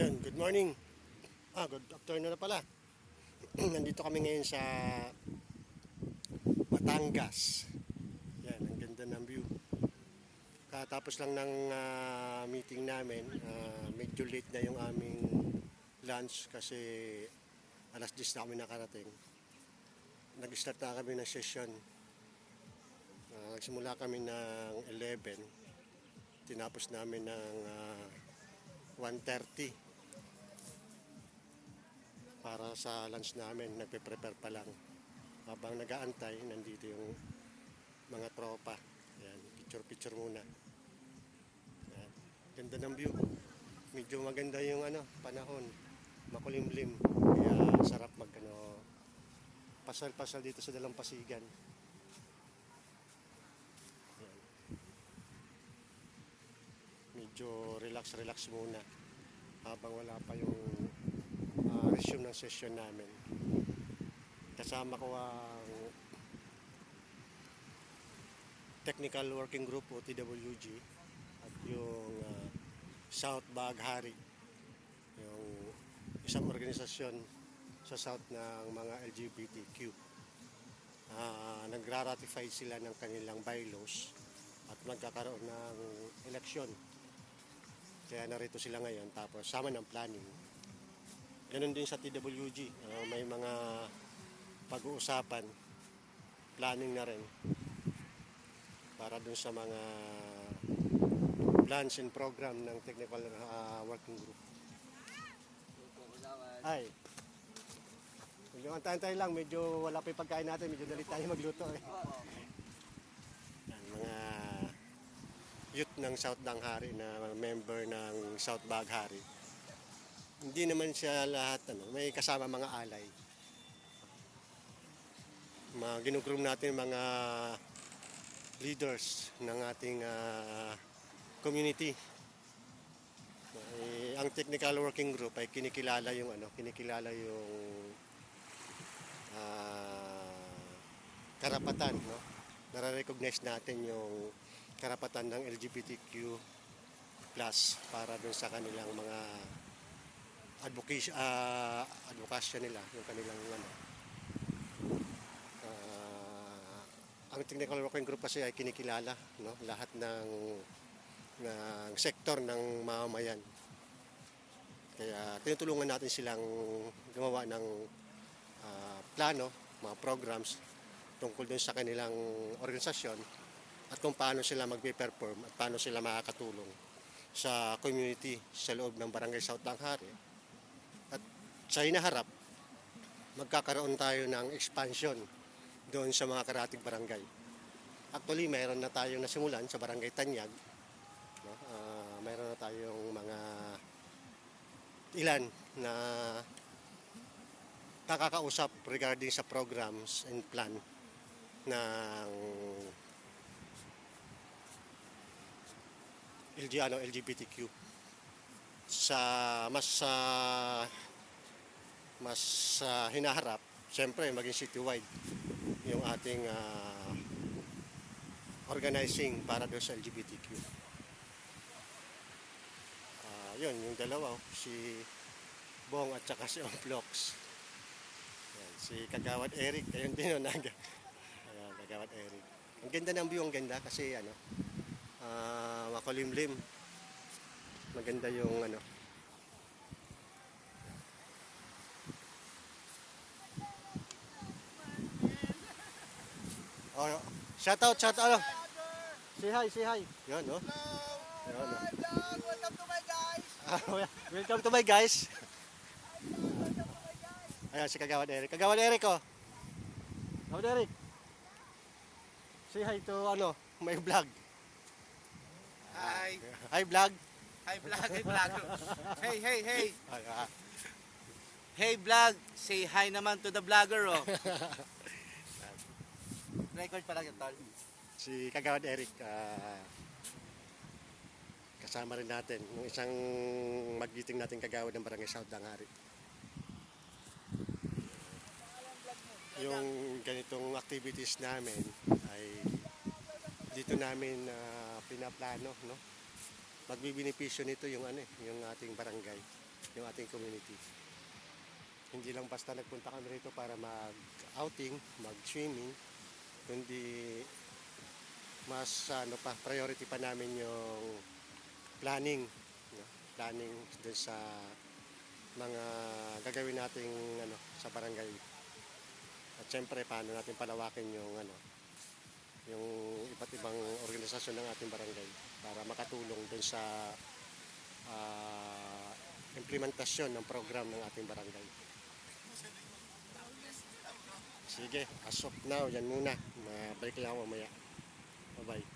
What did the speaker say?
Ayun, good morning. Good afternoon na pala. Nandito kami ngayon sa Batangas. Yan, ang ganda ng view. Katapos lang ng meeting namin, medyo late na yung aming lunch kasi alas 10 na kami nakarating. Nag-start na kami ng session. Nagsimula kami ng 11. Tinapos namin ng 1:30. Para sa lunch namin, nagpe-prepare pa lang. Habang nag-aantay, nandito yung mga tropa. Ayan, picture-picture muna. Ayan, ganda ng view. Medyo maganda yung panahon. Makulimlim. Kaya sarap pasal-pasal dito sa Dalampasigan. Ayan. Medyo relax-relax muna. Habang wala pa yung resume ng session namin. Kasama ko ang Technical Working Group o TWG at yung South Baghari, yung isang organisasyon sa South ng mga LGBTQ. Nagra-ratify sila ng kanilang bylaws at magkakaroon ng eleksyon. Kaya narito sila ngayon, tapos sama ng planning. Ganon din sa TWG, may mga pag-uusapan, planning na rin para dun sa mga plans and program ng Technical Working Group. Ay, medyo antay-antay lang, medyo wala pa yung pagkain natin, medyo dalit tayo magluto eh. Mga youth ng South Baghari na member ng South Baghari. Hindi naman siya lahat, may kasama mga alay. Ginugroom natin mga leaders ng ating community. Ang Technical Working Group ay kinikilala yung karapatan, no? Nare-recognize natin yung karapatan ng LGBTQ+ para dun sa kanilang mga advocacy nila, yung kanilang ang Technical Working Group kasi ay kinikilala, no, lahat ng sektor ng mamamayan. Kaya tinutulungan natin silang gumawa ng plano, mga programs tungkol din sa kanilang organisasyon at kung paano sila magpe-perform at paano sila makakatulong sa community sa loob ng Barangay South Baghari. Sa hinaharap, magkakaroon tayo ng expansion doon sa mga karatig barangay. Actually, mayroon na tayong nasimulan sa Barangay Tanyag. No? Mayroon na tayong mga ilan na nakakausap regarding sa programs and plan ng LGBTQ. Mas hinaharap, siyempre maging citywide yung ating organizing para doon sa LGBTQ. Yun, yung dalawa, si Bong at saka si Omplox. Si Kagawad Eric, ayun din yun. Ayan, Kagawad Eric. Ang ganda ng view, ang ganda kasi makulimlim. Maganda yung shout out. Say hi. Yun, no? Yun, no? Welcome to my guys. Welcome to my guys. Ayan, si Kagawad Eric. Kagawad Eric, oh. Kagawad Eric. Say hi to, may vlog. Hi. Hi, vlog. Hi vlog. Hey. Ay, Hey vlog. Say hi naman to the vlogger, oh. Record pa lang yung tol. Si Kagawad Eric, kasama rin natin yung isang magiting natin kagawad ng Barangay South Baghari. Yung ganitong activities namin ay dito namin pinaplano, no? Magbibinipisyo nito yung yung ating barangay. yung ating community. Hindi lang basta nagpunta kami rito para mag-outing, mag-swimming, kundi mas priority pa namin yung planning, no? Planning dun sa mga gagawin nating sa barangay. At syempre paano natin palawakin yung iba't ibang organisasyon ng ating barangay para makatulong dun sa implementasyon ng program ng ating barangay. Sige, as of now, yan muna. Mabalik lang ako mamaya. Bye-bye.